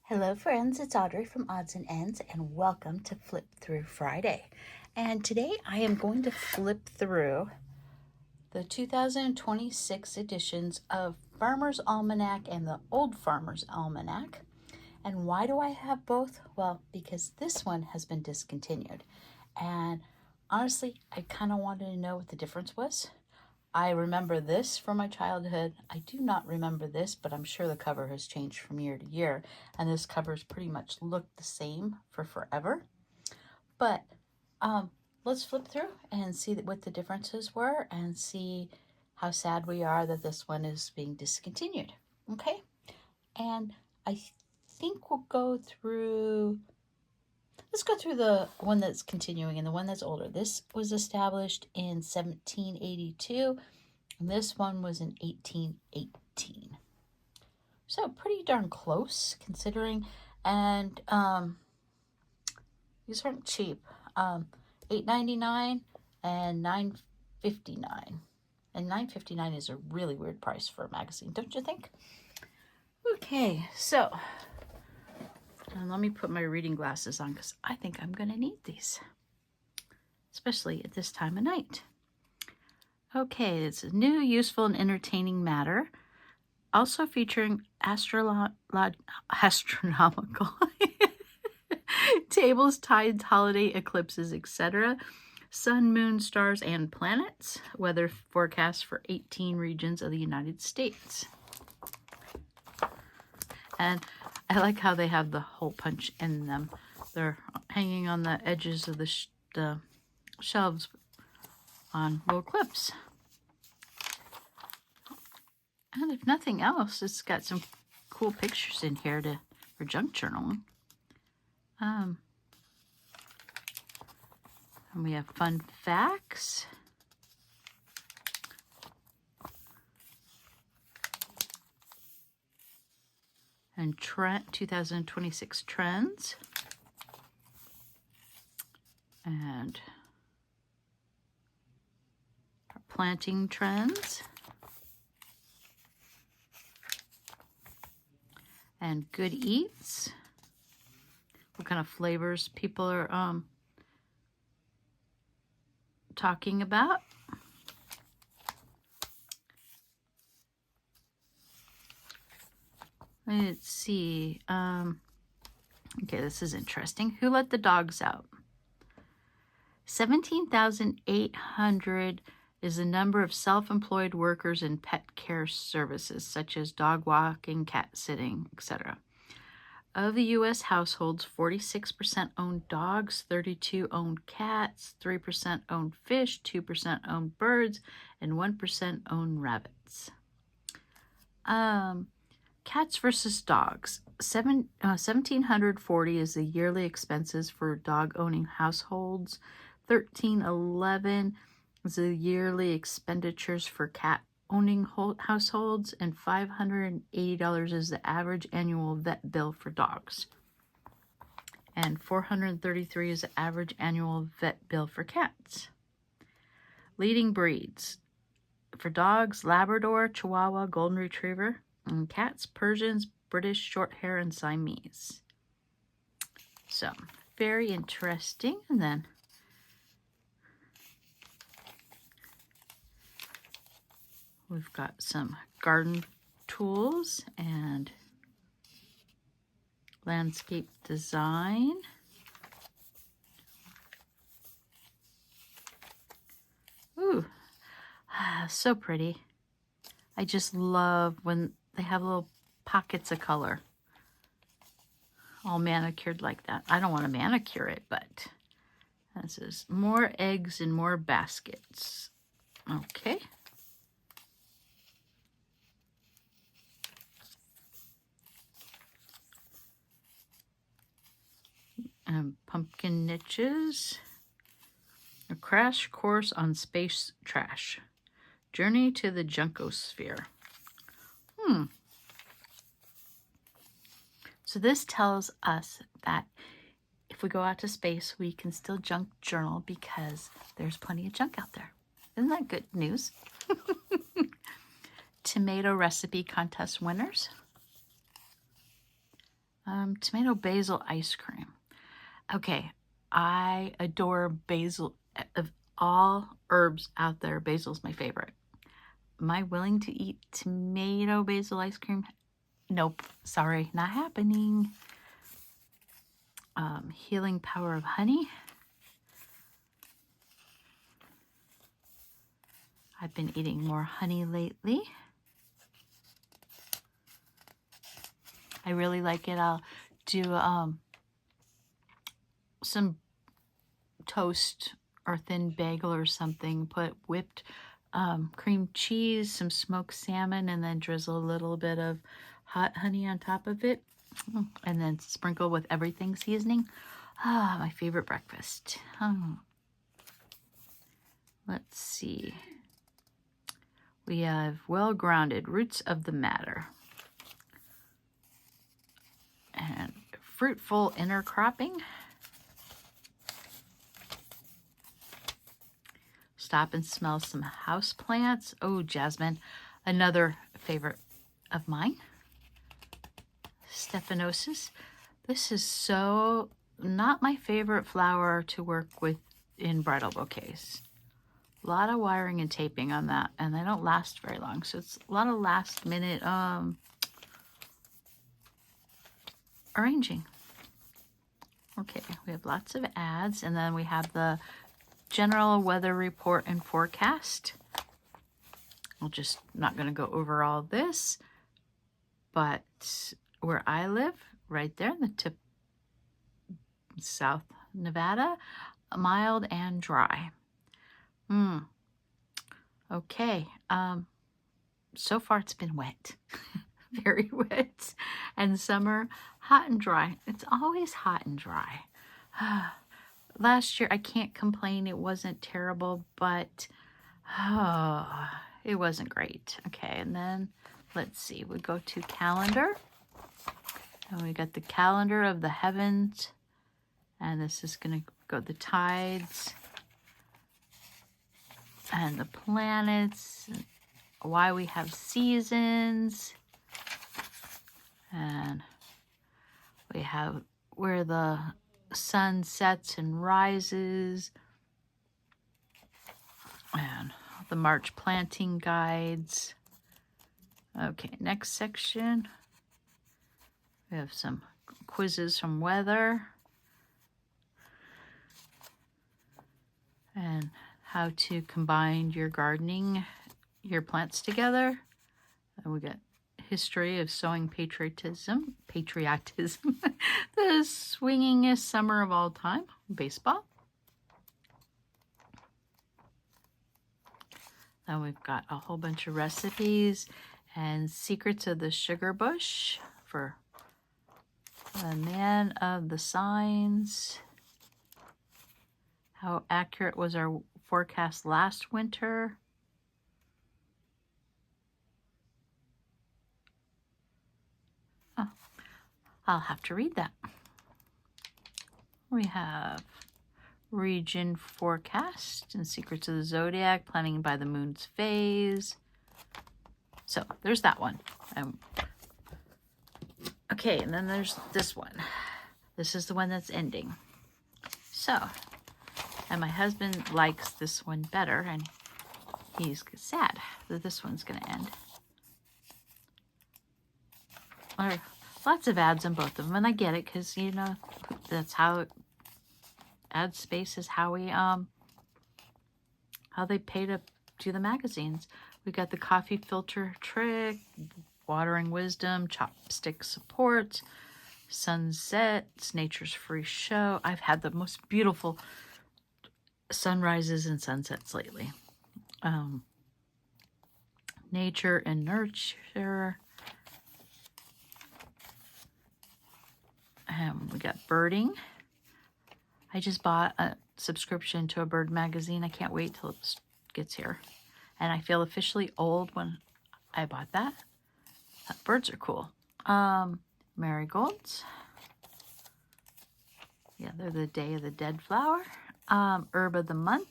Hello friends, it's Audrey from Odds and Ends and welcome to Flip Through Friday. And today I am going to flip through the 2026 editions of Farmers Almanac and the Old Farmers Almanac. And why do I have both? Well, because this one has been discontinued. And honestly, I kind of wanted to know what the difference was. I remember this from my childhood. I do not remember this, but I'm sure the cover has changed from year to year. And this cover's pretty much looked the same for forever. But let's flip through and see what the differences were and see how sad we are that this one is being discontinued. Okay? And I think we'll go through... Let's go through the one that's continuing and the one that's older. This was established in 1782. And this one was in 1818. So pretty darn close considering. And these aren't cheap. $8.99 and $9.59. And $9.59 is a really weird price for a magazine, don't you think? Okay, so let me put my reading glasses on because I think I'm going to need these, especially at this time of night. Okay, it's a new, useful, and entertaining matter, also featuring astronomical tables, tides, holiday eclipses, etc., sun, moon, stars, and planets, weather forecasts for 18 regions of the United States. And I like how they have the hole punch in them. They're hanging on the edges of the shelves on little clips. And if nothing else, it's got some cool pictures in here for junk journaling. And we have fun facts. And 2026 trends. And planting trends. And good eats. What kind of flavors people are talking about. Let's see. Okay, this is interesting. Who let the dogs out? 17,800 is the number of self-employed workers in pet care services, such as dog walking, cat sitting, etc. Of the U.S. households, 46% own dogs, 32% own cats, 3% own fish, 2% own birds, and 1% own rabbits. Cats versus dogs. 1,740 is the yearly expenses for dog-owning households. 1,311 is the yearly expenditures for cat-owning households, and $580 is the average annual vet bill for dogs. And $433 is the average annual vet bill for cats. Leading breeds. For dogs, Labrador, Chihuahua, Golden Retriever. And cats, Persians, British Shorthair, and Siamese. So, very interesting. And then we've got some garden tools and landscape design. Ooh, so pretty. I just love when they have little pockets of color, all manicured like that. I don't want to manicure it, but this is more eggs and more baskets. Okay. And pumpkin niches. A crash course on space trash. Journey to the Junkosphere. So this tells us that if we go out to space, we can still junk journal because there's plenty of junk out there. Isn't that good news? Tomato recipe contest winners. Tomato basil ice cream. Okay, I adore basil. Of all herbs out there, basil's my favorite. Am I willing to eat tomato basil ice cream? Nope, sorry, not happening. Healing power of honey. I've been eating more honey lately. I really like it. I'll do some toast or thin bagel or something, put whipped cream cheese, some smoked salmon, and then drizzle a little bit of hot honey on top of it, and then sprinkle with everything seasoning. My favorite breakfast. Let's see. We have well-grounded roots of the matter and fruitful intercropping. Stop and smell some house plants. Oh, jasmine, another favorite of mine. Stephanosis. This is so not my favorite flower to work with in bridal bouquets. A lot of wiring and taping on that, and they don't last very long. So it's a lot of last minute arranging. Okay, we have lots of ads, and then we have the general weather report and forecast. I'm just not going to go over all this, but where I live, right there in the tip, South Nevada, mild and dry. Okay. So far it's been wet. Very wet. And summer, hot and dry. It's always hot and dry. Last year, I can't complain. It wasn't terrible, but it wasn't great. Okay, and then let's see. We go to calendar. And we got the calendar of the heavens. And this is going to go the tides and the planets, and why we have seasons, and we have where the sun sets and rises, and the March planting guides. Okay, next section, we have some quizzes from weather and how to combine your gardening, your plants together. And we got history of sowing patriotism, the swingingest summer of all time, baseball. Then we've got a whole bunch of recipes and secrets of the sugar bush for the man of the signs. How accurate was our forecast last winter? Oh, I'll have to read that. We have region forecast and secrets of the zodiac, planning by the moon's phase. So there's that one. Okay, and then there's this one. This is the one that's ending. So, and my husband likes this one better, and he's sad that this one's going to end. There are lots of ads on both of them, and I get it, because, you know, that's how ad space is how we, how they pay to do the magazines. We got the coffee filter trick, watering wisdom, chopstick support, sunsets, nature's free show. I've had the most beautiful sunrises and sunsets lately. Nature and nurture. We got birding. I just bought a subscription to a bird magazine. I can't wait till it gets here. And I feel officially old when I bought that. Birds are cool. Marigolds. Yeah, they're the Day of the Dead flower. Herb of the month.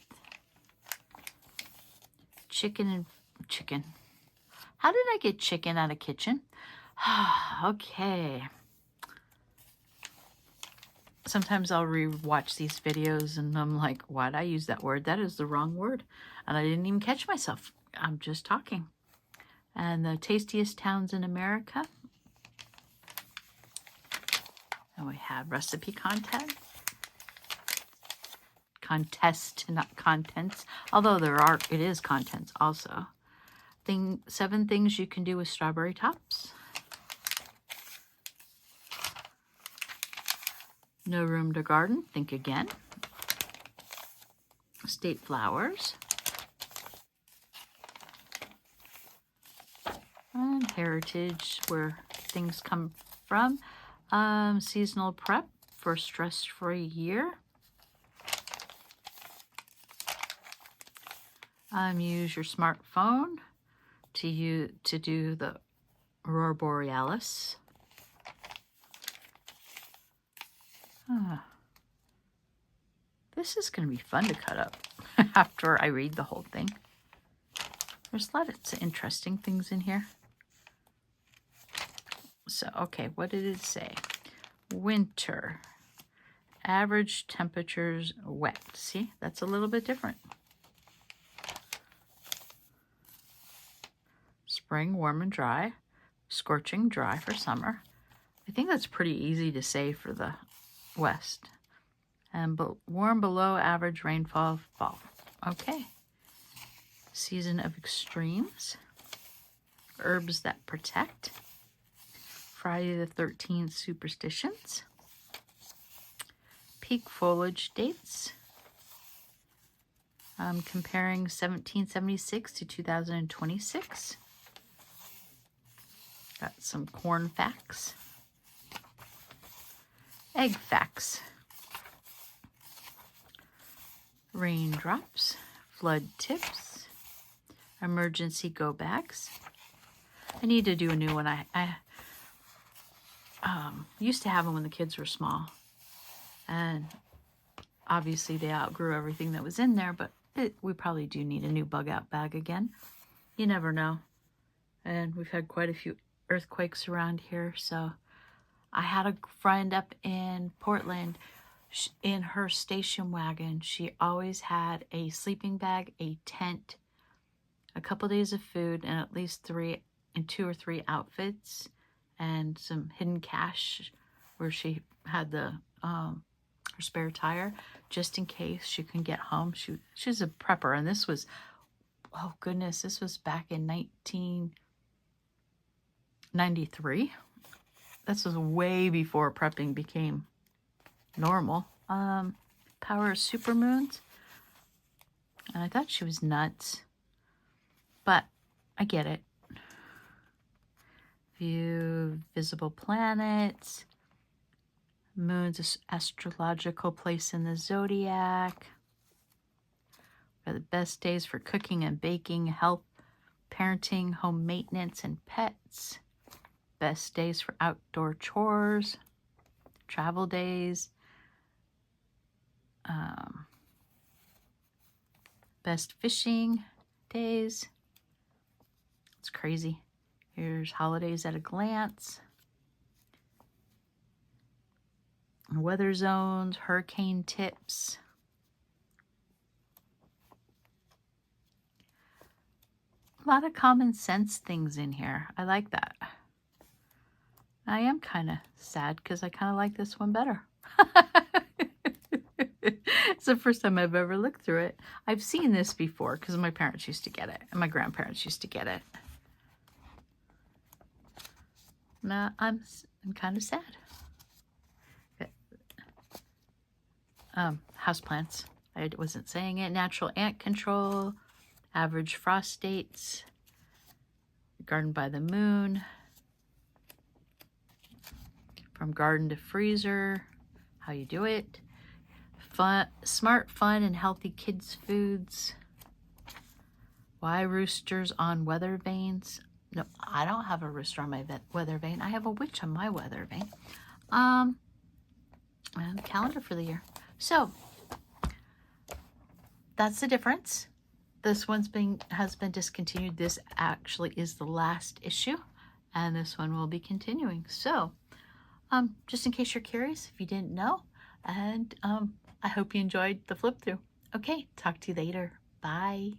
Chicken. How did I get chicken out of kitchen? Okay. sometimes I'll re-watch these videos and I'm like, why'd I use that word? That is the wrong word. And I didn't even catch myself. I'm just talking. And the tastiest towns in America. And we have recipe contest, not contents. Although it is contents also. 7 things you can do with strawberry tops. No room to garden, think again. State flowers. And heritage, where things come from. Seasonal prep for a stress-free year. Use your smartphone to do the Aurora Borealis. This is going to be fun to cut up after I read the whole thing. There's a lot of interesting things in here. So, okay, what did it say? Winter. Average temperatures wet. See, that's a little bit different. Spring, warm and dry. Scorching dry for summer. I think that's pretty easy to say for the West. And warm below average rainfall, fall. Okay. Season of extremes. Herbs that protect. Friday the 13th superstitions. Peak foliage dates. Comparing 1776 to 2026. Got some corn facts. Egg facts. Raindrops. Flood tips. Emergency go bags. I need to do a new one. I used to have them when the kids were small. And obviously they outgrew everything that was in there, but we probably do need a new bug out bag again. You never know. And we've had quite a few earthquakes around here, so I had a friend up in Portland. In her station wagon, she always had a sleeping bag, a tent, a couple days of food, and at least 2 or 3 outfits, and some hidden cash where she had the her spare tire, just in case she can get home. She's a prepper, and this was, oh goodness, this was back in 1993. This was way before prepping became normal. Power of supermoons. And I thought she was nuts, but I get it. View visible planets. Moon's astrological place in the zodiac. Are the best days for cooking and baking, health, parenting, home maintenance, and pets. Best days for outdoor chores, travel days. Best fishing days. It's crazy. Here's holidays at a glance. Weather zones, hurricane tips. A lot of common sense things in here. I like that. I am kind of sad because I kind of like this one better. It's the first time I've ever looked through it. I've seen this before because my parents used to get it and my grandparents used to get it. Now I'm kind of sad. Houseplants. I wasn't saying it. Natural ant control. Average frost dates. Garden by the moon. From garden to freezer. How you do it. Fun, smart, fun, and healthy kids' foods. Why roosters on weather vanes? No, I don't have a rooster on my weather vane. I have a witch on my weather vane. And calendar for the year. So that's the difference. This one's has been discontinued. This actually is the last issue, and this one will be continuing. So just in case you're curious, if you didn't know, And I hope you enjoyed the flip through. Okay, talk to you later. Bye.